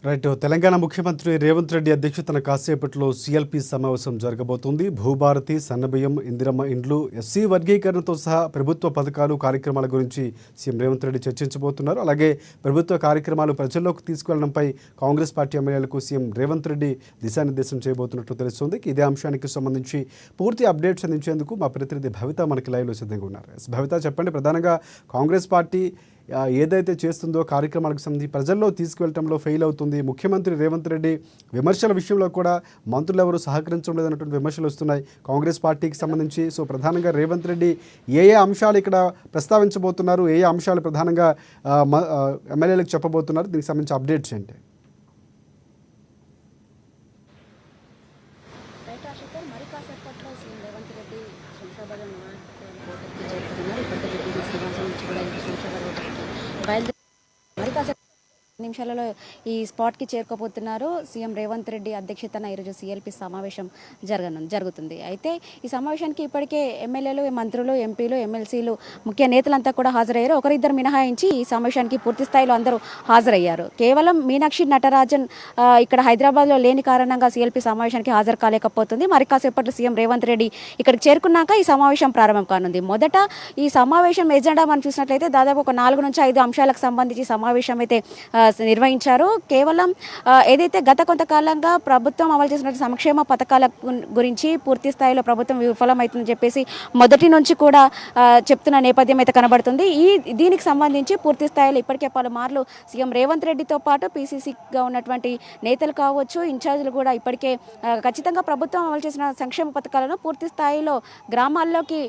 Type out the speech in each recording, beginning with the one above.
Right. Telangana ముఖ్యమంత్రి రేవంత్ రెడ్డి అధ్యక్షతన కాసేపట్లో సీఎల్పీ సమావేశం జరగబోతుంది. భూభారతి, సన్నబియ్యం, ఇందిరమ్మ ఇండ్లు, ఎస్సీ వర్గీకరణతో సహా ప్రభుత్వ పథకాలు, కార్యక్రమాల గురించి సీఎం రేవంత్ రెడ్డి చర్చించబోతున్నారు. అలాగే ప్రభుత్వ కార్యక్రమాలు ప్రజల్లోకి తీసుకెళ్లడంపై కాంగ్రెస్ పార్టీ ఎమ్మెల్యేలకు సీఎం రేవంత్ రెడ్డి దిశానిర్దేశం చేయబోతున్నట్లు తెలుస్తోంది. ఇదే అంశానికి సంబంధించి పూర్తి అప్డేట్స్ అందించేందుకు మా ప్రతినిధి భవిత మనకి లైవ్లో సిద్ధంగా ఉన్నారు. భవిత, చెప్పండి, ప్రధానంగా కాంగ్రెస్ పార్టీ ఏదైతే చేస్తుందో కార్యక్రమాలకు సంబంధించి ప్రజల్లో తీసుకువెళ్ళడంలో ఫెయిల్ అవుతుంది. ముఖ్యమంత్రి రేవంత్ రెడ్డి విమర్శల విషయంలో కూడా మంత్రులు ఎవరు సహకరించడం లేదన్నటువంటి విమర్శలు వస్తున్నాయి కాంగ్రెస్ పార్టీకి సంబంధించి. సో ప్రధానంగా రేవంత్ రెడ్డి ఏ అంశాలు ఇక్కడ ప్రస్తావించబోతున్నారు, ఏ అంశాలు ప్రధానంగా ఎమ్మెల్యేలకు చెప్పబోతున్నారు, దీనికి సంబంధించి అప్డేట్స్ ఏంటి? నిమిషాలలో ఈ స్పాట్కి చేరుకోబోతున్నారు. సీఎం రేవంత్ రెడ్డి అధ్యక్షతన ఈరోజు సీఎల్పీ సమావేశం జరుగుతుంది. అయితే ఈ సమావేశానికి ఇప్పటికే ఎమ్మెల్యేలు, మంత్రులు, ఎంపీలు, ఎమ్మెల్సీలు, ముఖ్య నేతలంతా కూడా హాజరయ్యారు. ఒకరిద్దరు మినహాయించి ఈ సమావేశానికి పూర్తి స్థాయిలో అందరూ హాజరయ్యారు. కేవలం మీనాక్షి నటరాజన్ ఇక్కడ హైదరాబాద్లో లేని కారణంగా సీఎల్పీ సమావేశానికి హాజరు కాలేకపోతుంది. మరి కాసేపట్లో సీఎం రేవంత్ రెడ్డి ఇక్కడికి చేరుకున్నాక ఈ సమావేశం ప్రారంభం కానుంది. మొదట ఈ సమావేశం ఎజెండా మనం చూసినట్లయితే దాదాపు ఒక 4 నుంచి 5 అంశాలకు సంబంధించి సమావేశం అయితే నిర్వహించారు. కేవలం ఏదైతే గత కొంతకాలంగా ప్రభుత్వం అమలు చేసిన సంక్షేమ పథకాల గురించి పూర్తి స్థాయిలో ప్రభుత్వం విఫలమవుతుందని చెప్పేసి మొదటి నుంచి కూడా చెప్తున్న నేపథ్యం అయితే కనబడుతుంది. దీనికి సంబంధించి పూర్తి స్థాయిలో ఇప్పటికే పలుమార్లు సీఎం రేవంత్ రెడ్డితో పాటు పీసీసీగా ఉన్నటువంటి నేతలు కావచ్చు, ఇన్ఛార్జీలు కూడా ఇప్పటికే ఖచ్చితంగా ప్రభుత్వం అమలు చేసిన సంక్షేమ పథకాలను పూర్తి స్థాయిలో గ్రామాల్లోకి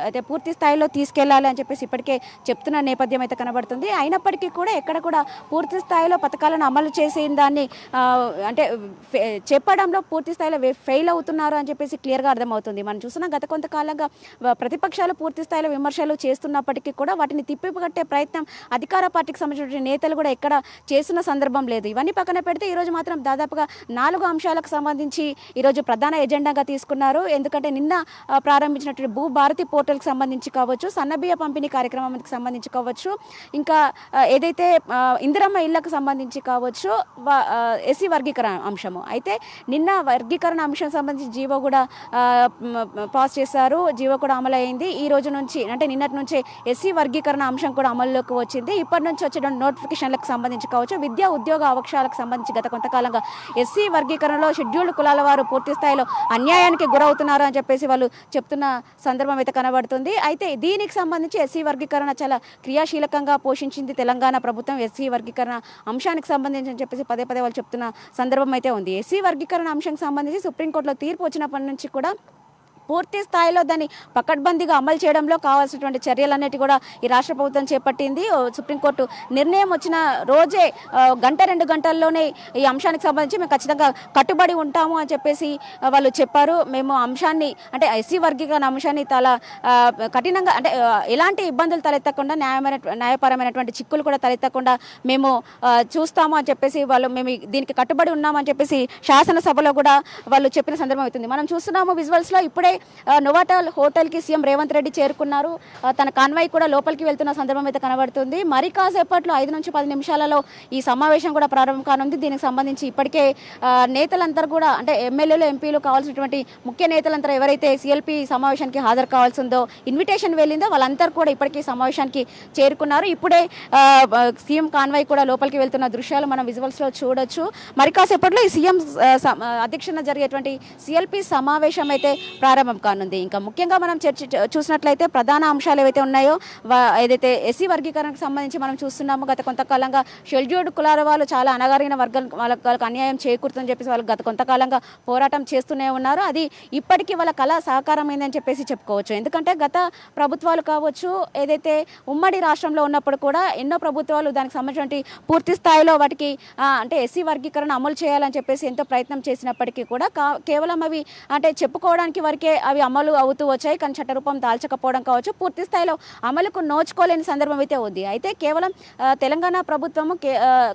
అయితే పూర్తి స్థాయిలో తీసుకెళ్లాలి అని చెప్పేసి ఇప్పటికే చెప్తున్న నేపథ్యం అయితే కనబడుతుంది. అయినప్పటికీ కూడా ఎక్కడ కూడా పూర్తి స్థాయిలో పథకాలను అమలు చేసిన దాన్ని అంటే చెప్పడంలో పూర్తి స్థాయిలో ఫెయిల్ అవుతున్నారు అని చెప్పేసి క్లియర్గా అర్థమవుతుంది. మనం చూసిన గత కొంతకాలంగా ప్రతిపక్షాలు పూర్తి స్థాయిలో విమర్శలు చేస్తున్నప్పటికీ కూడా వాటిని తిప్పికట్టే ప్రయత్నం అధికార పార్టీకి సంబంధించిన నేతలు కూడా ఎక్కడ చేస్తున్న సందర్భం లేదు. ఇవన్నీ పక్కన పెడితే ఈరోజు మాత్రం దాదాపుగా 4 అంశాలకు సంబంధించి ఈరోజు ప్రధాన ఎజెండాగా తీసుకున్నారు. ఎందుకంటే నిన్న ప్రారంభించినటువంటి భూభారతి పోర్టల్కి సంబంధించి కావచ్చు, సన్నబియ్య పంపిణీ కార్యక్రమానికి సంబంధించి కావచ్చు, ఇంకా ఏదైతే ఇందిరమ్మ ఇళ్లకు సంబంధించి కావచ్చు, ఎస్సీ వర్గీకరణ అంశము. అయితే నిన్న వర్గీకరణ అంశం సంబంధించి జీవో కూడా పాస్ చేశారు. జీవో కూడా అమలు అయింది. ఈ రోజు నుంచి అంటే నిన్నటి నుంచే ఎస్సీ వర్గీకరణ అంశం కూడా అమల్లోకి వచ్చింది. ఇప్పటి నుంచి వచ్చే నోటిఫికేషన్లకు సంబంధించి కావచ్చు, విద్యా ఉద్యోగ అవకాశాలకు సంబంధించి గత కొంతకాలంగా ఎస్సీ వర్గీకరణలో షెడ్యూల్డ్ కులాల వారు పూర్తి స్థాయిలో అన్యాయానికి గురవుతున్నారు అని చెప్పేసి వాళ్ళు చెప్తున్న సందర్భం అయితే కనబడుతుంది. అయితే దీనికి సంబంధించి ఎస్సీ వర్గీకరణ చాలా క్రియాశీలకంగా పోషించింది తెలంగాణ ప్రభుత్వం. ఎస్సీ వర్గీకరణ అంశానికి సంబంధించి అని చెప్పేసి పదే వాళ్ళు చెప్తున్న సందర్భం అయితే ఉంది. ఎస్సీ వర్గీకరణ అంశానికి సంబంధించి సుప్రీంకోర్టులో తీర్పు వచ్చినప్పటి నుంచి కూడా పూర్తి స్థాయిలో దాన్ని పకడ్బందీగా అమలు చేయడంలో కావాల్సినటువంటి చర్యలన్నిటి కూడా ఈ రాష్ట్ర ప్రభుత్వం చేపట్టింది. సుప్రీంకోర్టు నిర్ణయం వచ్చిన రోజే 1-2 గంటల్లోనే ఈ అంశానికి సంబంధించి మేము ఖచ్చితంగా కట్టుబడి ఉంటాము అని చెప్పేసి వాళ్ళు చెప్పారు. మేము అంశాన్ని అంటే ఎస్సీ వర్గీకరణ అంశాన్ని చాలా కఠినంగా అంటే ఎలాంటి ఇబ్బందులు తలెత్తకుండా న్యాయపరమైనటువంటి చిక్కులు కూడా తలెత్తకుండా మేము చూస్తాము అని చెప్పేసి మేము దీనికి కట్టుబడి ఉన్నామని చెప్పేసి శాసనసభలో కూడా వాళ్ళు చెప్పిన సందర్భం అవుతుంది. మనం చూస్తున్నాము విజువల్స్లో ఇప్పుడే నోవాటెల్ హోటల్కి సీఎం రేవంత్ రెడ్డి చేరుకున్నారు. తన కాన్వాయ్ కూడా లోపలికి వెళ్తున్న సందర్భం అయితే కనబడుతుంది. మరి కాసేపట్లో 5 నుంచి 10 నిమిషాలలో ఈ సమావేశం కూడా ప్రారంభం కానుంది. దీనికి సంబంధించి ఇప్పటికే నేతలందరూ కూడా అంటే ఎమ్మెల్యేలు, ఎంపీలు కావాల్సినటువంటి ముఖ్య నేతలంతా ఎవరైతే సీఎల్పీ సమావేశానికి హాజరు కావాల్సిందో ఇన్విటేషన్ వెళ్ళిందో వాళ్ళందరూ కూడా ఇప్పటికీ సమావేశానికి చేరుకున్నారు. ఇప్పుడే సీఎం కాన్వాయ్ కూడా లోపలికి వెళ్తున్న దృశ్యాలు మనం విజువల్స్లో చూడొచ్చు. మరి కాసేపట్లో ఈ సీఎం అధ్యక్షతన జరిగేటువంటి సీఎల్పీ సమావేశం అయితే ప్రారంభం కానుంది. ఇంకా ముఖ్యంగా మనం చూసినట్లయితే ప్రధాన అంశాలు ఏవైతే ఉన్నాయో ఏదైతే ఎస్సీ వర్గీకరణకు సంబంధించి మనం చూస్తున్నాము. గత కొంతకాలంగా షెడ్యూల్డ్ కులాల వాళ్ళు చాలా అణగారిన వర్గం వాళ్ళకి అన్యాయం చేకూరుతుందని చెప్పేసి వాళ్ళు గత కొంతకాలంగా పోరాటం చేస్తూనే ఉన్నారు. అది ఇప్పటికీ వాళ్ళ కళ సహకారమైందని చెప్పేసి చెప్పుకోవచ్చు. ఎందుకంటే గత ప్రభుత్వాలు కావచ్చు, ఏదైతే ఉమ్మడి రాష్ట్రంలో ఉన్నప్పుడు కూడా ఎన్నో ప్రభుత్వాలు దానికి సంబంధించిన పూర్తి స్థాయిలో వాటికి అంటే ఎస్సీ వర్గీకరణ అమలు చేయాలని చెప్పేసి ఎంతో ప్రయత్నం చేసినప్పటికీ కూడా కేవలం అవి అంటే చెప్పుకోవడానికి వరకే అవి అమలు అవుతూ వచ్చాయి. కానీ చట్టరూపం దాల్చకపోవడం కావచ్చు, పూర్తి స్థాయిలో అమలుకు నోచుకోలేని సందర్భం అయితే ఉంది. అయితే కేవలం తెలంగాణ ప్రభుత్వము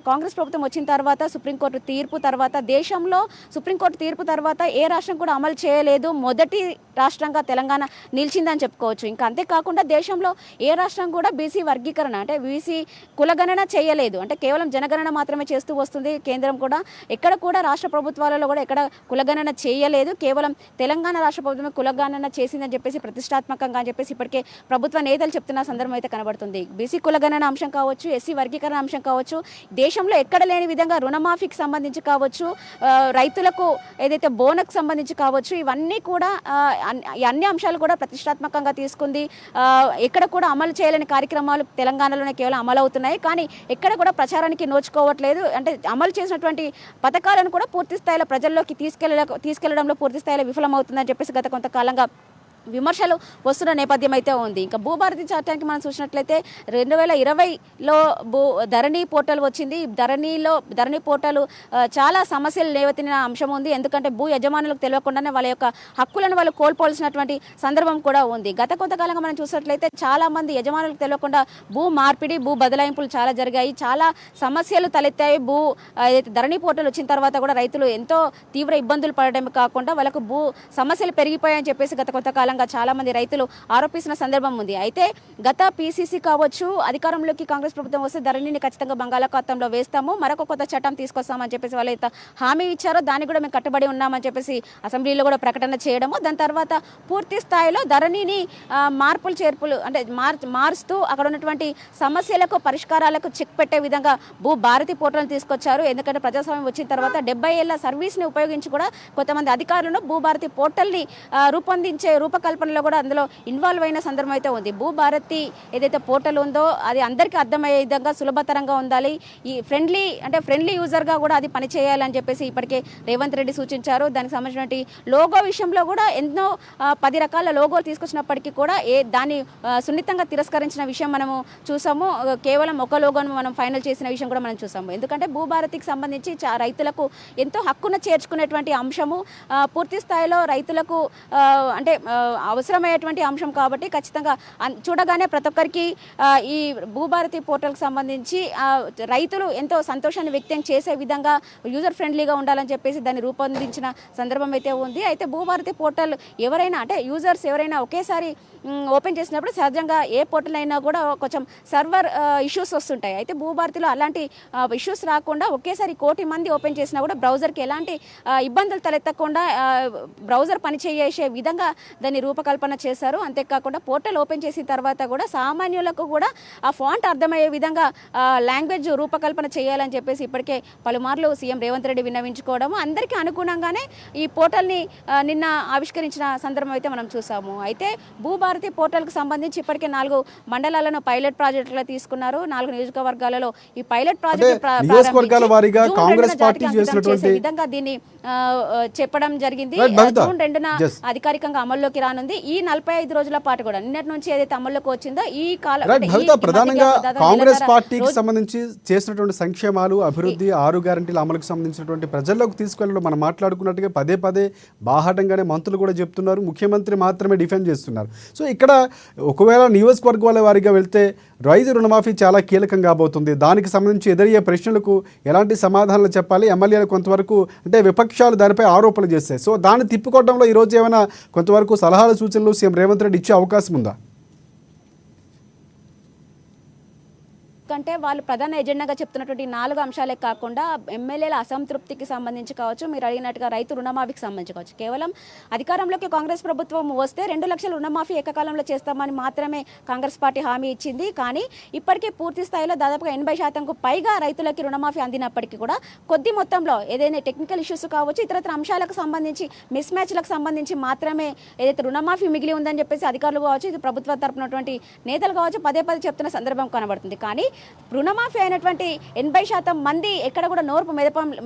కాంగ్రెస్ ప్రభుత్వం వచ్చిన తర్వాత సుప్రీంకోర్టు తీర్పు తర్వాత దేశంలో సుప్రీంకోర్టు తీర్పు తర్వాత ఏ రాష్ట్రం కూడా అమలు చేయలేదు. మొదటి రాష్ట్రంగా తెలంగాణ నిలిచిందని చెప్పుకోవచ్చు. ఇంకా అంతేకాకుండా దేశంలో ఏ రాష్ట్రం కూడా బీసీ వర్గీకరణ అంటే బీసీ కులగణన చేయలేదు. అంటే కేవలం జనగణన మాత్రమే చేస్తూ వస్తుంది కేంద్రం కూడా. ఎక్కడ కూడా రాష్ట్ర ప్రభుత్వాలలో కూడా ఎక్కడ కులగణన చేయలేదు. కేవలం తెలంగాణ రాష్ట్ర ప్రభుత్వమే కులగణన చేసిందని చెప్పేసి ప్రతిష్టాత్మకంగా అని చెప్పేసి ఇప్పటికే ప్రభుత్వ నేతలు చెప్తున్న సందర్భం అయితే కనబడుతుంది. బీసీ కులగణన అంశం కావచ్చు, ఎస్సీ వర్గీకరణ అంశం కావచ్చు, దేశంలో ఎక్కడ లేని విధంగా రుణమాఫీకి సంబంధించి కావచ్చు, రైతులకు ఏదైతే బోనకు సంబంధించి కావచ్చు, ఇవన్నీ కూడా అన్ని అంశాలు కూడా ప్రతిష్టాత్మకంగా తీసుకుంది. ఎక్కడ కూడా అమలు చేయలేని కార్యక్రమాలు తెలంగాణలోనే కేవలం అమలు అవుతున్నాయి. కానీ ఎక్కడ కూడా ప్రచారానికి నోచుకోవట్లేదు. అంటే అమలు చేసినటువంటి పథకాలను కూడా పూర్తి స్థాయిలో ప్రజల్లోకి తీసుకెళ్లడంలో పూర్తి స్థాయిలో విఫలమవుతుందని చెప్పేసి గత కొంతకాలంగా విమర్శలు వస్తున్న నేపథ్యం అయితే ఉంది. ఇంకా భూభారతి చట్టానికి మనం చూసినట్లయితే 2020లో ధరణి పోర్టల్ వచ్చింది. ధరణి పోర్టల్ చాలా సమస్యలు లేవతిన అంశం ఉంది. ఎందుకంటే భూ యజమానులకు తెలియకుండానే వాళ్ళ యొక్క హక్కులను వాళ్ళు కోల్పోవాల్సినటువంటి సందర్భం కూడా ఉంది. గత కొంతకాలంగా మనం చూసినట్లయితే చాలా మంది యజమానులకు తెలియకుండా భూ మార్పిడి, భూ బదలాయింపులు చాలా జరిగాయి. చాలా సమస్యలు తలెత్తాయి. ఏదైతే ధరణి పోర్టల్ వచ్చిన తర్వాత కూడా రైతులు ఎంతో తీవ్ర ఇబ్బందులు పడడమే కాకుండా వాళ్ళకు భూ సమస్యలు పెరిగిపోయాయని చెప్పేసి గత కొంతకాలం చాలా మంది రైతులు ఆరోపిస్తున్న సందర్భం ఉంది. అయితే గత పీసీసీ కావచ్చు, అధికారంలోకి కాంగ్రెస్ ప్రభుత్వం వస్తే ధరణిని ఖచ్చితంగా బంగాళాఖాతంలో వేస్తాము, మరొక కొత్త చట్టం తీసుకొస్తామని చెప్పేసి వాళ్ళైతే హామీ ఇచ్చారో దానికి కూడా మేము కట్టుబడి ఉన్నామని చెప్పేసి అసెంబ్లీలో కూడా ప్రకటన చేయడము, దాని తర్వాత పూర్తి స్థాయిలో ధరణిని మార్పులు చేర్పులు అంటే మారుస్తూ అక్కడ ఉన్నటువంటి సమస్యలకు పరిష్కారాలకు చెక్ పెట్టే విధంగా భారతి పోర్టల్ని తీసుకొచ్చారు. ఎందుకంటే ప్రజాస్వామ్యం వచ్చిన తర్వాత 70 ఏళ్ల సర్వీస్ని ఉపయోగించి కూడా కొంతమంది అధికారులను భూభారతి పోర్టల్ని రూపకల్పనలో కూడా అందులో ఇన్వాల్వ్ అయిన సందర్భం అయితే ఉంది. భూభారతి ఏదైతే పోర్టల్ ఉందో అది అందరికీ అర్థమయ్యే విధంగా సులభతరంగా ఉండాలి, ఈ ఫ్రెండ్లీ యూజర్గా కూడా అది పనిచేయాలని చెప్పేసి ఇప్పటికే రేవంత్ రెడ్డి సూచించారు. దానికి సంబంధించిన లోగో విషయంలో కూడా ఎన్నో 10 రకాల లోగోలు తీసుకొచ్చినప్పటికీ కూడా దాన్ని సున్నితంగా తిరస్కరించిన విషయం మనము చూసాము. కేవలం ఒక లోగోను మనం ఫైనల్ చేసిన విషయం కూడా మనం చూసాము. ఎందుకంటే భూభారతికి సంబంధించి రైతులకు ఎంతో హక్కును చేర్చుకునేటువంటి అంశము, పూర్తి స్థాయిలో రైతులకు అంటే అవసరమయ్యేటువంటి అంశం కాబట్టి ఖచ్చితంగా చూడగానే ప్రతి ఒక్కరికి ఈ భూభారతి పోర్టల్కి సంబంధించి రైతులు ఎంతో సంతోషాన్ని వ్యక్తం చేసే విధంగా యూజర్ ఫ్రెండ్లీగా ఉండాలని చెప్పేసి దాన్ని రూపొందించిన సందర్భం అయితే ఉంది. అయితే భూభారతి పోర్టల్ ఎవరైనా అంటే యూజర్స్ ఎవరైనా ఒకేసారి ఓపెన్ చేసినప్పుడు సహజంగా ఏ పోర్టల్ అయినా కూడా కొంచెం సర్వర్ ఇష్యూస్ వస్తుంటాయి. అయితే భూభారతిలో అలాంటి ఇష్యూస్ రాకుండా ఒకేసారి 1 కోటి మంది ఓపెన్ చేసినా కూడా బ్రౌజర్కి ఎలాంటి ఇబ్బందులు తలెత్తకుండా బ్రౌజర్ పనిచేసే విధంగా దాన్ని రూపకల్పన చేశారు. అంతేకాకుండా పోర్టల్ ఓపెన్ చేసిన తర్వాత కూడా సామాన్యులకు కూడా ఆ ఫాంట్ అర్థమయ్యే విధంగా లాంగ్వేజ్ రూపకల్పన చేయాలని చెప్పేసి ఇప్పటికే పలుమార్లు సీఎం రేవంత్ రెడ్డి విన్నవించుకోవడం, అందరికీ అనుగుణంగానే ఈ పోర్టల్ని నిన్న ఆవిష్కరించిన సందర్భం అయితే మనం చూసాము. అయితే భూభారతి పోర్టల్కి సంబంధించి ఇప్పటికే 4 మండలాలను పైలట్ ప్రాజెక్టుగా తీసుకున్నారు. 4 నియోజకవర్గాలలో ఈ పైలట్ ప్రాజెక్టు విధంగా దీన్ని చెప్పడం జరిగింది. జూన్ 2న అధికారికంగా అమల్లోకి రానుంది. ఈ 45 రోజుల పాటు కూడా నిన్నటి నుంచి ఏదైతే అమల్లోకి వచ్చిందో ఈ ప్రధానంగా కాంగ్రెస్ పార్టీకి సంబంధించి చేసినటువంటి సంక్షేమాలు, అభివృద్ధి, 6 గ్యారంటీల అమలుకు సంబంధించినటువంటి ప్రజల్లోకి తీసుకెళ్లడం మనం మాట్లాడుకున్నట్టుగా పదే బాహాటంగానే మంత్రులు కూడా చెప్తున్నారు. ముఖ్యమంత్రి మాత్రమే డిఫెండ్ చేస్తున్నారు. సో ఇక్కడ ఒకవేళ నియోజకవర్గాల వారీగా వెళ్తే రైతు రుణమాఫీ చాలా కీలకం కాబోతుంది. దానికి సంబంధించి ఎదురయ్యే ప్రశ్నలకు ఎలాంటి సమాధానాలు చెప్పాలి, ఎమ్మెల్యేలు కొంతవరకు అంటే విపక్షాలు దానిపై ఆరోపణలు చేస్తాయి. సో దాన్ని తిప్పుకోవడంలో ఈరోజు ఏమైనా కొంతవరకు సలహాలు, సూచనలు సీఎం రేవంత్ రెడ్డి ఇచ్చే అవకాశం ఉందా? ఎందుకంటే వాళ్ళు ప్రధాన ఎజెండాగా చెప్తున్నటువంటి 4 అంశాలే కాకుండా ఎమ్మెల్యేల అసంతృప్తికి సంబంధించి కావచ్చు, మీరు అడిగినట్టుగా రైతు రుణమాఫీకి సంబంధించి కావచ్చు, కేవలం అధికారంలోకి కాంగ్రెస్ ప్రభుత్వం వస్తే 2 లక్షల రుణమాఫీ ఏకకాలంలో చేస్తామని మాత్రమే కాంగ్రెస్ పార్టీ హామీ ఇచ్చింది. కానీ ఇప్పటికే పూర్తి స్థాయిలో దాదాపుగా 80%కు పైగా రైతులకి రుణమాఫీ అందినప్పటికీ కూడా కొద్ది మొత్తంలో ఏదైనా టెక్నికల్ ఇష్యూస్ కావచ్చు, ఇతరత్ర అంశాలకు సంబంధించి మిస్ మ్యాచ్లకు సంబంధించి మాత్రమే ఏదైతే రుణమాఫీ మిగిలి ఉందని చెప్పేసి అధికారులు కావచ్చు, ఇది ప్రభుత్వ తరపునటువంటి నేతలు కావచ్చు పదే చెప్తున్న సందర్భం కనబడుతుంది. కానీ రుణమాఫీ అయినటువంటి 80% మంది ఎక్కడ కూడా నోర్పు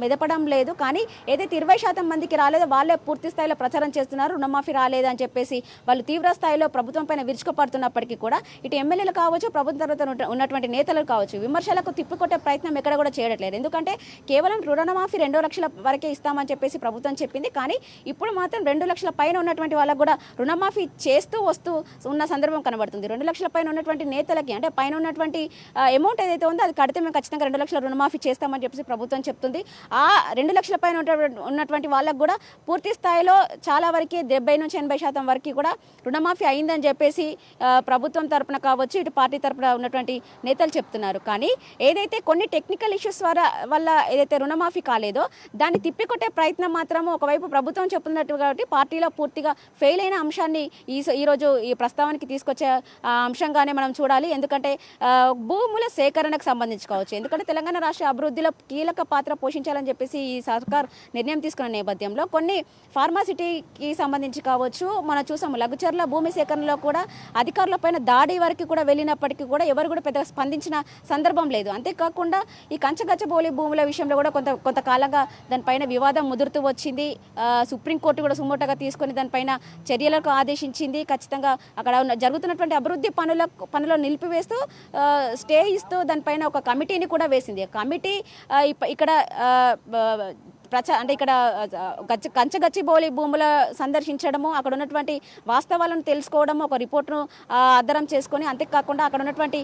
మెదపడం లేదు. కానీ ఏదైతే 20% మందికి రాలేదో వాళ్ళే పూర్తి స్థాయిలో ప్రచారం చేస్తున్నారు, రుణమాఫీ రాలేదని చెప్పేసి వాళ్ళు తీవ్ర స్థాయిలో ప్రభుత్వం పైన విరుచుకుపడుతున్నప్పటికీ కూడా ఇటు ఎమ్మెల్యేలు కావచ్చు, ప్రభుత్వ తరపున ఉన్నటువంటి నేతలు కావచ్చు, విమర్శలకు తిప్పికొట్టే ప్రయత్నం ఎక్కడ కూడా చేయట్లేదు. ఎందుకంటే కేవలం రుణమాఫీ 2 లక్షల వరకే ఇస్తామని చెప్పేసి ప్రభుత్వం చెప్పింది. కానీ ఇప్పుడు మాత్రం 2 లక్షల పైన ఉన్నటువంటి వాళ్ళకు కూడా రుణమాఫీ చేస్తూ వస్తూ ఉన్న సందర్భం కనబడుతుంది. 2 లక్షల పైన ఉన్నటువంటి నేతలకి అంటే పైన ఉన్నటువంటి అమౌంట్ ఏదైతే ఉందో అది కడితే మేము ఖచ్చితంగా 2 లక్షల రుణమాఫీ చేస్తామని చెప్పేసి ప్రభుత్వం చెప్తుంది. ఆ 2 లక్షల పైన ఉన్నటువంటి వాళ్ళకు కూడా పూర్తి స్థాయిలో చాలా వరకు 70-80% వరకు కూడా రుణమాఫీ అయిందని చెప్పేసి ప్రభుత్వం తరపున కావచ్చు, ఇటు పార్టీ తరపున ఉన్నటువంటి నేతలు చెప్తున్నారు. కానీ ఏదైతే కొన్ని టెక్నికల్ ఇష్యూస్ వల్ల ఏదైతే రుణమాఫీ కాలేదో దాన్ని తిప్పికొట్టే ప్రయత్నం మాత్రము ఒకవైపు ప్రభుత్వం చెప్తున్నట్టు కాబట్టి పార్టీలో పూర్తిగా ఫెయిల్ అయిన అంశాన్ని ఈరోజు ఈ ప్రస్తావనకి తీసుకొచ్చే అంశంగానే మనం చూడాలి. ఎందుకంటే భూముల సేకరణకు సంబంధించి కావచ్చు, ఎందుకంటే తెలంగాణ రాష్ట్ర అభివృద్ధిలో కీలక పాత్ర పోషించాలని చెప్పేసి ఈ సర్కార్ నిర్ణయం తీసుకున్న నేపథ్యంలో కొన్ని ఫార్మాసిటీకి సంబంధించి కావచ్చు, మనం చూసాము లఘుచర్ల భూమి సేకరణలో కూడా అధికారులపైన దాడి వరకు కూడా వెళ్ళినప్పటికీ కూడా ఎవరు కూడా పెద్దగా స్పందించిన సందర్భం లేదు. అంతేకాకుండా ఈ కంచగచ్చబౌలి భూముల విషయంలో కూడా కొంతకాలంగా దానిపైన వివాదం ముదురుతూ వచ్చింది. సుప్రీంకోర్టు కూడా సుమోటోగా తీసుకొని దానిపైన చర్యలకు ఆదేశించింది. ఖచ్చితంగా అక్కడ జరుగుతున్నటువంటి అభివృద్ధి పనులు నిలిపివేస్తూ స్టే ఇస్తూ దానిపైన ఒక కమిటీని కూడా వేసింది. కమిటీ ఇక్కడ అంటే ఇక్కడ కంచగచ్చిబౌలి భూముల సందర్శించడము, అక్కడ ఉన్నటువంటి వాస్తవాలను తెలుసుకోవడము, ఒక రిపోర్ట్ను ఆధారం చేసుకొని, అంతేకాకుండా అక్కడ ఉన్నటువంటి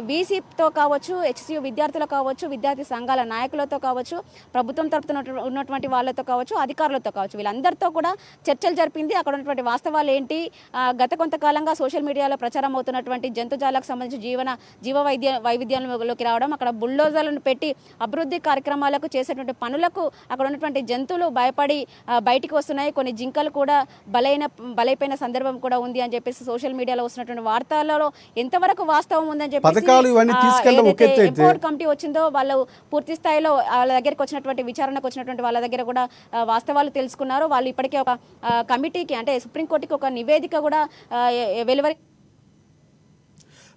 బీసీతో కావచ్చు, హెచ్సియు విద్యార్థులు కావచ్చు, విద్యార్థి సంఘాల నాయకులతో కావచ్చు, ప్రభుత్వం తరపున ఉన్నటువంటి వాళ్ళతో కావచ్చు, అధికారులతో కావచ్చు, వీళ్ళందరితో కూడా చర్చలు జరిపింది. అక్కడ ఉన్నటువంటి వాస్తవాలు ఏంటి, గత కొంతకాలంగా సోషల్ మీడియాలో ప్రచారం అవుతున్నటువంటి జంతుజాలకు సంబంధించి జీవ వైవిధ్యంలోకి రావడం, అక్కడ బుల్డోజర్లను పెట్టి అభివృద్ధి కార్యక్రమాలకు చేసేటువంటి పనులకు అక్కడ ఉన్నటువంటి జంతువులు భయపడి బయటికి వస్తున్నాయి. కొన్ని జింకలు కూడా బలైపోయిన సందర్భం కూడా ఉంది అని చెప్పేసి సోషల్ మీడియాలో వస్తున్నటువంటి వార్తలలో ఎంతవరకు వాస్తవం ఉందని చెప్పేసి కమిటీ వచ్చిందో వాళ్ళు పూర్తి స్థాయిలో వాళ్ళ దగ్గరికి వచ్చినటువంటి విచారణకు వచ్చినటువంటి వాళ్ళ దగ్గర కూడా వాస్తవాలు తెలుసుకున్నారు. వాళ్ళు ఇప్పటికే ఒక కమిటీకి అంటే సుప్రీంకోర్టుకి ఒక నివేదిక కూడా వెలువరి.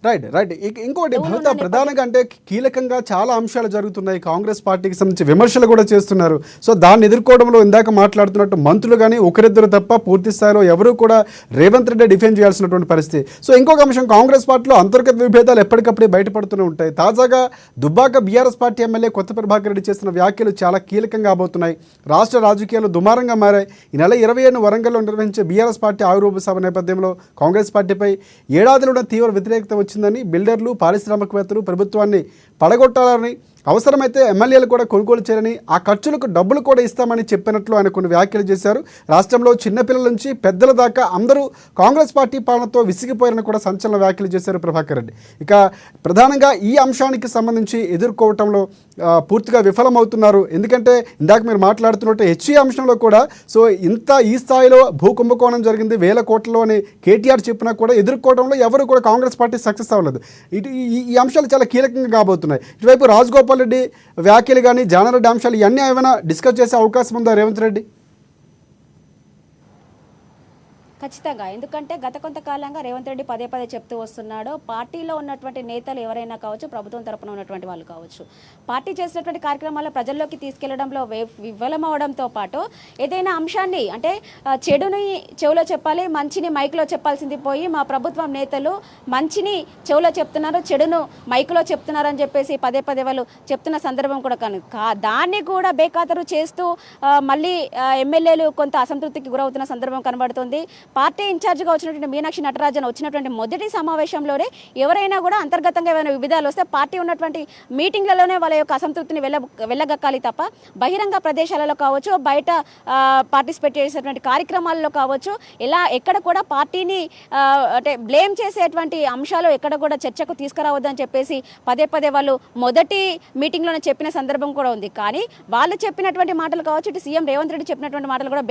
రైట్. ఇంకోటి భవిత ప్రధానంగా అంటే కీలకంగా చాలా అంశాలు జరుగుతున్నాయి. కాంగ్రెస్ పార్టీకి సంబంధించి విమర్శలు కూడా చేస్తున్నారు. సో దాన్ని ఎదుర్కోవడంలో ఇందాక మాట్లాడుతున్నట్టు మంత్రులు కానీ ఒకరిద్దరు తప్ప పూర్తి స్థాయిలో ఎవరూ కూడా రేవంత్ రెడ్డి డిఫెండ్ చేయాల్సినటువంటి పరిస్థితి. సో ఇంకొక అంశం, కాంగ్రెస్ పార్టీలో అంతర్గత విభేదాలు ఎప్పటికప్పుడే బయటపడుతూనే ఉంటాయి. తాజాగా దుబ్బాక బీఆర్ఎస్ పార్టీ ఎమ్మెల్యే కొత్త ప్రభాకర్ రెడ్డి చేసిన వ్యాఖ్యలు చాలా కీలకంగా కాబోతున్నాయి. రాష్ట్ర రాజకీయాలు దుమారంగా మారాయి. ఈ నెల 27 వరంగల్లో నిర్వహించే బీఆర్ఎస్ పార్టీ ఆవిర్భావ సభ నేపథ్యంలో కాంగ్రెస్ పార్టీపై ఏడాదిలో తీవ్ర వ్యతిరేకత వచ్చిందని, బిల్డర్లు, పారిశ్రామికవేత్తలు ప్రభుత్వాన్ని పడగొట్టాలని, అవసరమైతే ఎమ్మెల్యేలు కూడా కొనుగోలు చేయాలని, ఆ ఖర్చులకు డబ్బులు కూడా ఇస్తామని చెప్పినట్లు ఆయన కొన్ని వ్యాఖ్యలు చేశారు. రాష్ట్రంలో చిన్నపిల్లల నుంచి పెద్దల దాకా అందరూ కాంగ్రెస్ పార్టీ పాలనతో విసిగిపోయారని కూడా సంచలన వ్యాఖ్యలు చేశారు ప్రభాకర్ రెడ్డి. ఇక ప్రధానంగా ఈ అంశానికి సంబంధించి ఎదుర్కోవటంలో పూర్తిగా విఫలమవుతున్నారు. ఎందుకంటే ఇందాక మీరు మాట్లాడుతున్నట్టు హెచ్ఈ అంశంలో కూడా సో ఈ స్థాయిలో భూ కుంభకోణం జరిగింది 1000 కోట్లలో అని కేటీఆర్ చెప్పినా కూడా ఎదుర్కోవడంలో ఎవరు కూడా కాంగ్రెస్ పార్టీ సక్సెస్ అవ్వలేదు. ఈ అంశాలు చాలా కీలకంగా కాబోతున్నాయి. ఇటువైపు రాజగోపాల్ రెడ్డి వ్యాఖ్యలు కానీ, జానారెడ్డి అంశాలు ఇవన్నీ ఏమైనా డిస్కస్ చేసే అవకాశం ఉందా రేవంత్ రెడ్డి? ఖచ్చితంగా, ఎందుకంటే గత కొంతకాలంగా రేవంత్ రెడ్డి పదే చెప్తూ వస్తున్నాడు, పార్టీలో ఉన్నటువంటి నేతలు ఎవరైనా కావచ్చు, ప్రభుత్వం తరపున ఉన్నటువంటి వాళ్ళు కావచ్చు, పార్టీ చేసినటువంటి కార్యక్రమాలు ప్రజల్లోకి తీసుకెళ్లడంలో విఫలమవడంతో పాటు ఏదైనా అంశాన్ని అంటే చెడుని చెవులో చెప్పాలి, మంచిని మైక్లో చెప్పాల్సింది పోయి మా ప్రభుత్వం నేతలు మంచిని చెవులో చెప్తున్నారు, చెడును మైక్లో చెప్తున్నారు అని చెప్పేసి పదే వాళ్ళు చెప్తున్న సందర్భం కూడా దాన్ని కూడా బేఖాతరు చేస్తూ మళ్ళీ ఎమ్మెల్యేలు కొంత అసంతృప్తికి గురవుతున్న సందర్భం కనబడుతుంది. పార్టీ ఇన్ఛార్జిగా వచ్చినటువంటి మీనాక్షి నటరాజన్ వచ్చినటువంటి మొదటి సమావేశంలోనే ఎవరైనా కూడా అంతర్గతంగా ఏమైనా విభేదాలు వస్తే పార్టీ ఉన్నటువంటి మీటింగ్లలోనే వాళ్ళ యొక్క అసంతృప్తిని వెళ్ళగక్కాలి తప్ప బహిరంగ ప్రదేశాలలో కావచ్చు, బయట పార్టిసిపేట్ చేసేటువంటి కార్యక్రమాల్లో కావచ్చు, ఎక్కడ కూడా పార్టీని అంటే బ్లేమ్ చేసేటువంటి అంశాలు ఎక్కడ కూడా చర్చకు తీసుకురావద్దని చెప్పేసి పదే వాళ్ళు మొదటి మీటింగ్లోనే చెప్పిన సందర్భం కూడా ఉంది. కానీ వాళ్ళు చెప్పినటువంటి మాటలు కావచ్చు, ఇటు సీఎం రేవంత్ రెడ్డి చెప్పినటువంటి మాటలు కూడా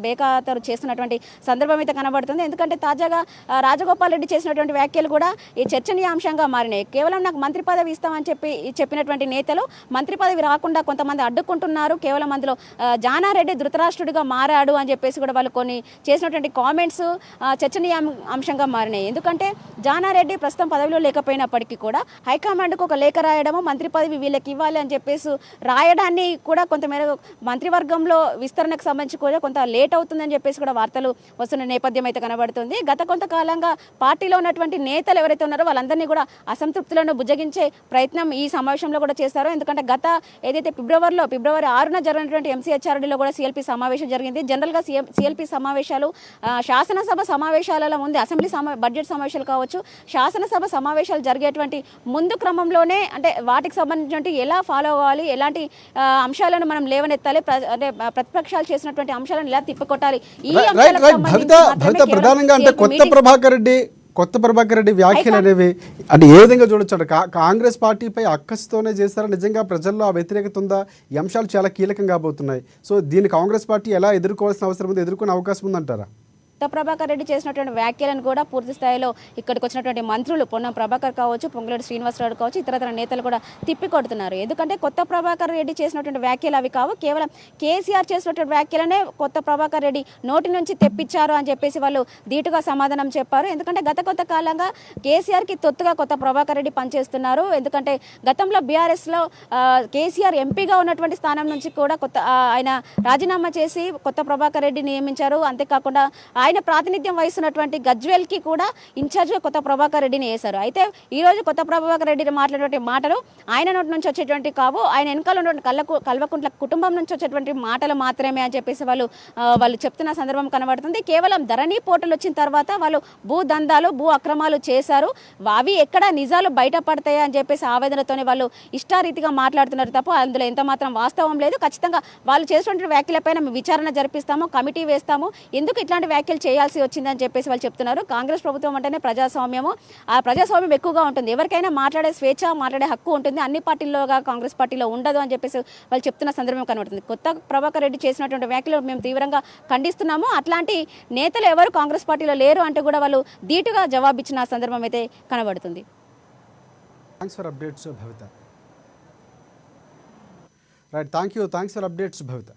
బేఖాతరు చేస్తున్నటువంటి సందర్భం అయితే కనబడుతుంది. ఎందుకంటే తాజాగా రాజగోపాల్ రెడ్డి చేసినటువంటి వ్యాఖ్యలు కూడా ఈ చర్చనీయాంశంగా మారినాయి. కేవలం నాకు మంత్రి పదవి ఇస్తామని చెప్పినటువంటి నేతలు మంత్రి పదవి రాకుండా కొంతమంది అడ్డుకుంటున్నారు. కేవలం అందులో జానారెడ్డి ధృతరాష్ట్రుడిగా మారాడు అని చెప్పేసి కూడా వాళ్ళు కొన్ని చేసినటువంటి కామెంట్స్ చర్చనీయాంశంగా మారినాయి. ఎందుకంటే జానారెడ్డి ప్రస్తుతం పదవిలో లేకపోయినప్పటికీ కూడా హైకమాండ్కు ఒక లేఖ రాయడము, మంత్రి పదవి వీళ్ళకి ఇవ్వాలి అని చెప్పేసి రాయడాన్ని కూడా కొంతమేర మంత్రివర్గంలో విస్తరణకు సంబంధించి కూడా కొంత లేట్ అవుతుందని చెప్పేసి కూడా వార్తలు విమర్శలు వస్తున్న నేపథ్యం అయితే కనబడుతుంది. గత కొంతకాలంగా పార్టీలో ఉన్నటువంటి నేతలు ఎవరైతే ఉన్నారో వాళ్ళందరినీ కూడా అసంతృప్తులను బుజ్జగించే ప్రయత్నం ఈ సమావేశంలో కూడా చేస్తారు. ఎందుకంటే ఏదైతే ఫిబ్రవరి 6న జరిగినటువంటి ఎంసీహెచ్ఆర్డీలో కూడా సిఎల్పి సమావేశం జరిగింది. జనరల్గా సిఎల్పి సమావేశాలు శాసనసభ సమావేశాలలో ముందు అసెంబ్లీ బడ్జెట్ సమావేశాలు కావచ్చు, శాసనసభ సమావేశాలు జరిగేటువంటి ముందు క్రమంలోనే అంటే వాటికి సంబంధించి ఎలా ఫాలో అవ్వాలి, ఎలాంటి అంశాలను మనం లేవనెత్తాలి, అంటే ప్రతిపక్షాలు చేసినటువంటి అంశాలను ఎలా తిప్పికొట్టాలి, ఈ భవిత ప్రధానంగా అంటే కొత్త ప్రభాకర్ రెడ్డి వ్యాఖ్యలు అనేవి అంటే ఏ విధంగా చూడొచ్చు? కాంగ్రెస్ పార్టీపై అక్కసుతోనే చేస్తారా? నిజంగా ప్రజల్లో ఆ వ్యతిరేకత ఉందా? ఈ అంశాలు చాలా కీలకం కాబోతున్నాయి. సో దీన్ని కాంగ్రెస్ పార్టీ ఎలా ఎదుర్కోవాల్సిన అవసరం ఉంది, ఎదుర్కొనే అవకాశం ఉందంటారా? కొత్త ప్రభాకర్ రెడ్డి చేసినటువంటి వ్యాఖ్యలను కూడా పూర్తి స్థాయిలో ఇక్కడికి వచ్చినటువంటి మంత్రులు పొన్నం ప్రభాకర్ కావచ్చు, పొంగులేటి శ్రీనివాసరావు కావచ్చు, ఇతర నేతలు కూడా తిప్పికొడుతున్నారు. ఎందుకంటే కొత్త ప్రభాకర్ రెడ్డి చేసినటువంటి వ్యాఖ్యలు అవి కావు, కేవలం కేసీఆర్ చేసినటువంటి వ్యాఖ్యలనే కొత్త ప్రభాకర్ రెడ్డి నోటి నుంచి తెప్పించారు అని చెప్పేసి వాళ్ళు ధీటుగా సమాధానం చెప్పారు. ఎందుకంటే గత కొంతకాలంగా కేసీఆర్కి తొత్తుగా కొత్త ప్రభాకర్ రెడ్డి పనిచేస్తున్నారు. ఎందుకంటే గతంలో బీఆర్ఎస్లో కేసీఆర్ ఎంపీగా ఉన్నటువంటి స్థానం నుంచి కూడా ఆయన రాజీనామా చేసి కొత్త ప్రభాకర్ రెడ్డి నియమించారు. అంతేకాకుండా ఆయన ప్రాతినిధ్యం వహిస్తున్నటువంటి గజ్వేల్కి కూడా ఇన్ఛార్జ్గా కొత్త ప్రభాకర్ రెడ్డిని వేశారు. అయితే ఈరోజు కొత్త ప్రభాకర్ రెడ్డి మాట్లాడేటువంటి మాటలు ఆయన నోటి నుంచి వచ్చేటువంటి కావు, ఆయన వెనకాల ఉన్నటువంటి కల్వకుంట్ల కుటుంబం నుంచి వచ్చేటువంటి మాటలు మాత్రమే అని చెప్పేసి వాళ్ళు చెప్తున్న సందర్భం కనబడుతుంది. కేవలం ధరణి పోర్టల్ వచ్చిన తర్వాత వాళ్ళు భూ దందాలు, భూ అక్రమాలు చేశారు, అవి ఎక్కడ నిజాలు బయటపడతాయి అని చెప్పేసి ఆవేదనతోనే వాళ్ళు ఇష్టారీతిగా మాట్లాడుతున్నారు తప్ప అందులో ఎంత మాత్రం వాస్తవం లేదు. ఖచ్చితంగా వాళ్ళు చేసినటువంటి వ్యాఖ్యలపైన మేము విచారణ జరిపిస్తాము, కమిటీ వేస్తాము, ఎందుకు ఇట్లాంటి వ్యాఖ్యలు చేయాల్సి వచ్చిందని చెప్పేసి వాళ్ళు చెప్తున్నారు. కాంగ్రెస్ ప్రభుత్వం అంటేనే ప్రజాస్వామ్యము, ఆ ప్రజాస్వామ్యం ఎక్కువగా ఉంటుంది, ఎవరికైనా మాట్లాడే స్వేచ్ఛ, మాట్లాడే హక్కు ఉంటుంది, అన్ని పార్టీల్లోగా కాంగ్రెస్ పార్టీలో ఉండదు అని చెప్పేసి వాళ్ళు చెప్తున్న సందర్భం కనబడుతుంది. కొత్త ప్రభాకర్ రెడ్డి చేసినటువంటి వ్యాఖ్యలు మేము తీవ్రంగా ఖండిస్తున్నాము. అట్లాంటి నేతలు ఎవరు కాంగ్రెస్ పార్టీలో లేరు అంటూ కూడా వాళ్ళు ధీటుగా జవాబిచ్చిన సందర్భం అయితే కనబడుతుంది. Thanks for updates Bhavitha. Right, thanks for updates Bhavitha.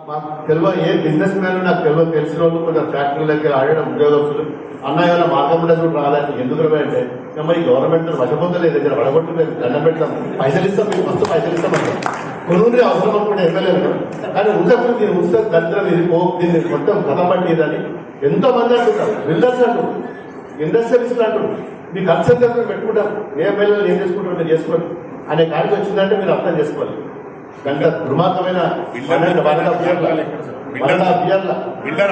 మాకు తెలియ ఏ బిజినెస్ మ్యాన్ నాకు తెలిసిన వాళ్ళు కొంచెం ఫ్యాక్టరీలకి ఆడడం ఉద్యోగస్తులు అన్న ఏమైనా మార్గం ఉండదు రాలేదు ఎందుకు అంటే మరి గవర్నమెంట్ వశపొందలేదు, దగ్గర వడగొట్టలేదు, దండం పెడతాం, పైసలు ఇస్తాం, మీకు మస్తు పైసలు ఇస్తామంటాం, కొనుగోలు అవసరం అనుకుంటే ఎమ్మెల్యేలు. కానీ ఉద్యోగం దీన్ని ఉత్సవ దరిద్రం ఇది దీన్ని మొత్తం కథ పట్టిదని ఎంతో మంది అంటున్నారు. బిల్డర్స్ అంటారు, ఇండస్ట్రియలిస్టులు అంటారు, మీ ఖర్చు ఎంత పెట్టుకుంటారు, ఏ ఎమ్మెల్యేలు ఏం చేసుకుంటారు మీరు చేసుకోండి అనే కాడికి వచ్చిందంటే మీరు అర్థం చేసుకోవాలి. గంట దుర్మార్గమైన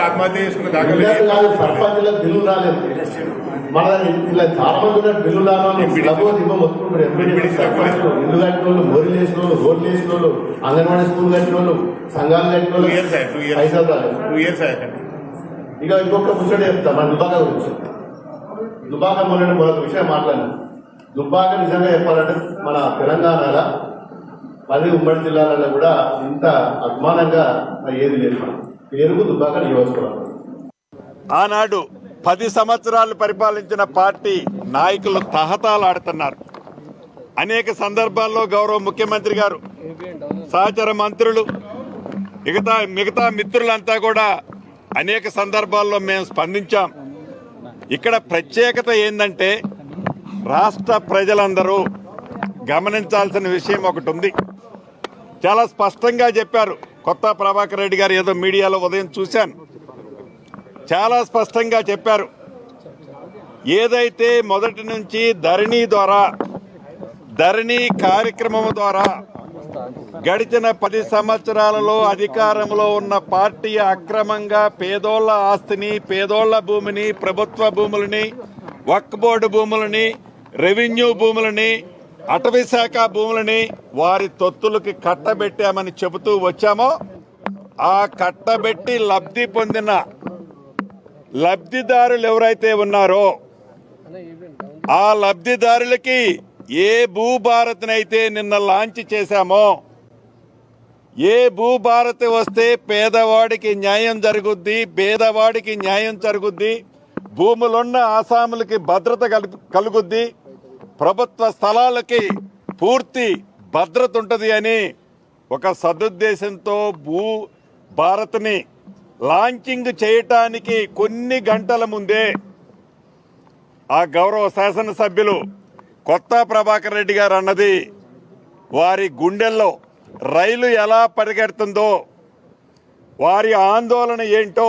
ఆత్మహత్య చేసుకున్న కాదు, సర్పంచులకు బిల్లు రాలేదు. మన ఇలా చాలా మంది ఉన్నారు బిల్లు మొత్తుకుంటారు. ఇల్లు కట్టిన వాళ్ళు, మోరీలు వేసిన వాళ్ళు, రోడ్లు వేసిన వాళ్ళు, అంగన్వాడీ స్కూల్ కట్టిన వాళ్ళు, సంఘాలు కట్టిన వాళ్ళు పైసలు రాలేదు. ఇక ఇంకొక ముచ్చట చెప్తా మన దుబాక గురించి. దుబాక మొన్న మరొక విషయం మాట్లాడినా. దుబ్బాక నిజంగా చెప్పాలంటే మన తెలంగాణలో 10 ఉమ్మడి జిల్లాలలో కూడా ఇంత అభిమానంగా ఏది లేదు. పేరుకు దుబ్బాక నియోజకవర్గం. ఆనాడు 10 సంవత్సరాలు పరిపాలించిన పార్టీ నాయకులు తహతాలాడుతున్నారు. అనేక సందర్భాల్లో గౌరవ ముఖ్యమంత్రి గారు, సహచర మంత్రులు, మిగతా మిత్రులంతా కూడా అనేక సందర్భాల్లో మేము స్పందించాం. ఇక్కడ ప్రత్యేకత ఏంటంటే రాష్ట్ర ప్రజలందరూ గమనించాల్సిన విషయం ఒకటి ఉంది. చాలా స్పష్టంగా చెప్పారు కొత్త ప్రభాకర్ రెడ్డి గారు, ఏదో మీడియాలో ఉదయం చూశాను, చాలా స్పష్టంగా చెప్పారు. ఏదైతే మొదటి నుంచి ధరణి కార్యక్రమం ద్వారా గడిచిన 10 సంవత్సరాలలో అధికారంలో ఉన్న పార్టీ అక్రమంగా పేదోళ్ల ఆస్తిని, పేదోళ్ల భూమిని, ప్రభుత్వ భూములని, వక్ఫ్ బోర్డు భూములని, రెవెన్యూ భూములని, అటవీ శాఖ భూములని వారి తొత్తులకి కట్టబెట్టామని చెబుతూ వచ్చామో, ఆ కట్టబెట్టి లబ్ధి పొందిన లబ్ధిదారులు ఎవరైతే ఉన్నారో ఆ లబ్ధిదారులకి ఏ భూభారత్నైతే నిన్న లాంచ్ చేశామో, ఏ భూభారతి వస్తే పేదవాడికి న్యాయం జరుగుద్ది, పేదవాడికి న్యాయం జరుగుద్ది, భూములున్న ఆసాములకి భద్రత కలుగుద్ది, ప్రభుత్వ స్థలాలకి పూర్తి భద్రత ఉంటుంది అని ఒక సదుద్దేశంతో భూ భారత్ని లాంచింగ్ చేయటానికి కొన్ని గంటల ముందే ఆ గౌరవ శాసనసభ్యులు కొత్త ప్రభాకర్ రెడ్డి గారు అన్నది వారి గుండెల్లో రైలు ఎలా పరిగెడుతుందో, వారి ఆందోళన ఏంటో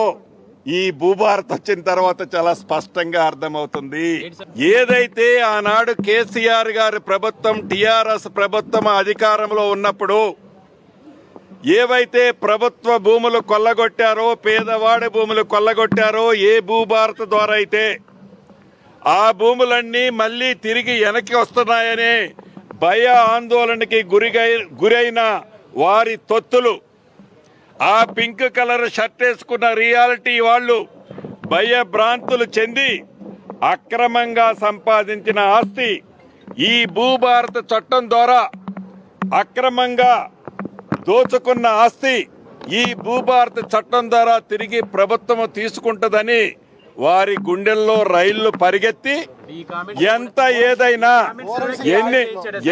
ఈ భూభారత్ వచ్చిన తర్వాత చాలా స్పష్టంగా అర్థమవుతుంది. ఏదైతే ఆనాడు కేసీఆర్ గారి ప్రభుత్వం, టిఆర్ఎస్ ప్రభుత్వం అధికారంలో ఉన్నప్పుడు ఏవైతే ప్రభుత్వ భూములు కొల్లగొట్టారో, పేదవాడి భూములు కొల్లగొట్టారో, ఏ భూభారత్ ద్వారా అయితే ఆ భూములన్నీ మళ్ళీ తిరిగి వెనక్కి వస్తున్నాయనే భయ ఆందోళనకి గురైన వారి తొత్తులు, ఆ పింక్ కలర్ షర్ట్ వేసుకున్న రియాలిటీ వాళ్ళు భయభ్రాంతులు చెంది అక్రమంగా సంపాదించిన ఆస్తి ఈ భూభారత చట్టం ద్వారా అక్రమంగా దోచుకున్న ఆస్తి ఈ భూభారత చట్టం ద్వారా తిరిగి ప్రభుత్వం తీసుకుంటుందని వారి గుండెల్లో రైళ్లు పరిగెత్తి ఎంత ఏదైనా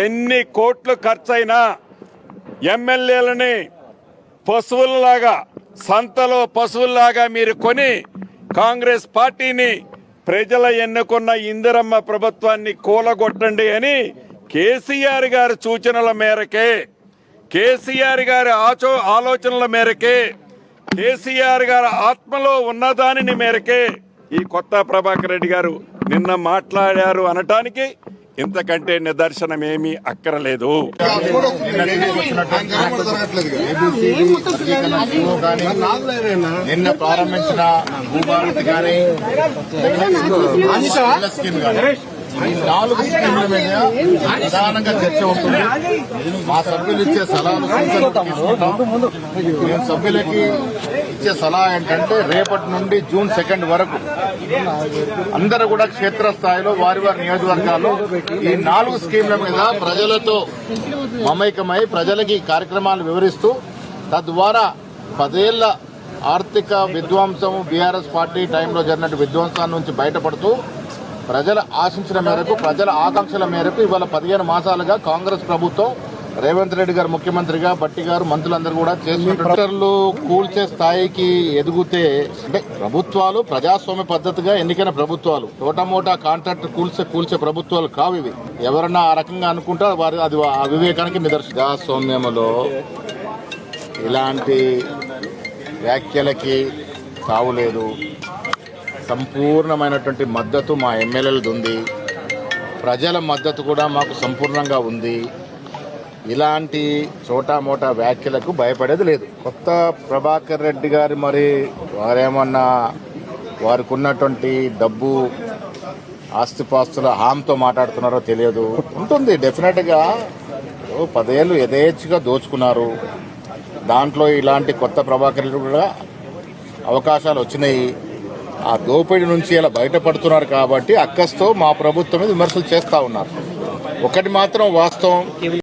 ఎన్ని కోట్లు ఖర్చైనా ఎమ్మెల్యేలని పశువుల్లాగా, సంతలో పశువుల్లాగా మీరు కొని కాంగ్రెస్ పార్టీని, ప్రజల ఎన్నుకున్న ఇందిరమ్మ ప్రభుత్వాన్ని కూలగొట్టండి అని కేసీఆర్ గారి సూచనల మేరకే, కేసీఆర్ గారి ఆలోచనల మేరకే, కేసీఆర్ గారి ఆత్మలో ఉన్నదానిని మేరకే ఈ కొత్త ప్రభాకర్ రెడ్డి గారు నిన్న మాట్లాడారు అనటానికి ఇంతకంటే నిదర్శనం ఏమీ అక్కరలేదు. నిన్న ప్రారంభించిన భూభారత్ కానీ ఈ 4 స్కీమ్ల మీద ప్రధానంగా చర్చ ఉంటుంది. మా సభ్యులు ఇచ్చే సలహాలు మేము సభ్యులకి ఇచ్చే సలహా ఏంటంటే రేపటి నుండి జూన్ 2 వరకు అందరూ కూడా క్షేత్రస్థాయిలో వారి నియోజకవర్గాల్లో ఈ 4 స్కీమ్ల మీద ప్రజలతో మమైకమై ప్రజలకి కార్యక్రమాలు వివరిస్తూ తద్వారా 10 ఏళ్ల ఆర్థిక విధ్వంసం బీఆర్ఎస్ పార్టీ టైంలో జరిగిన విధ్వంసాల నుంచి బయటపడుతూ ప్రజల ఆశించిన మేరకు, ప్రజల ఆకాంక్షల మేరకు ఇవాళ 15 మాసాలుగా కాంగ్రెస్ ప్రభుత్వం, రేవంత్ రెడ్డి గారు ముఖ్యమంత్రిగా, బట్టి గారు మంత్రులందరూ కూడా చేస్తున్న కూల్చే స్థాయికి ఎదిగితే, అంటే ప్రభుత్వాలు ప్రజాస్వామ్య పద్ధతిగా ఎన్నికైన ప్రభుత్వాలు, తోటమోటా కాంట్రాక్ట్ కూల్చే ప్రభుత్వాలు కావు ఇవి. ఎవరన్నా ఆ రకంగా అనుకుంటే వారి అది అవివేకానికి నిదర్శనం. ప్రజాస్వామ్యంలో ఇలాంటి వ్యాఖ్యలకి తావులేదు. సంపూర్ణమైనటువంటి మద్దతు మా ఎమ్మెల్యేలది ఉంది, ప్రజల మద్దతు కూడా మాకు సంపూర్ణంగా ఉంది. ఇలాంటి చోటామోటా వ్యాఖ్యలకు భయపడేది లేదు. కొత్త ప్రభాకర్ రెడ్డి గారు మరి వారేమన్నా వారికి ఉన్నటువంటి డబ్బు ఆస్తిపాస్తుల హామీతో మాట్లాడుతున్నారో తెలియదు. ఉంటుంది డెఫినెట్గా. 10 ఏళ్ళు యథేచ్ఛగా దోచుకున్నారు. దాంట్లో ఇలాంటి కొత్త ప్రభాకర్ రెడ్డి కూడా అవకాశాలు వచ్చినాయి. ఆ దోపిడీ నుంచి ఇలా బయటపడుతున్నారు కాబట్టి అక్కస్తో మా ప్రభుత్వం మీద విమర్శలు చేస్తూ ఉన్నారు. ఒకటి మాత్రం వాస్తవం,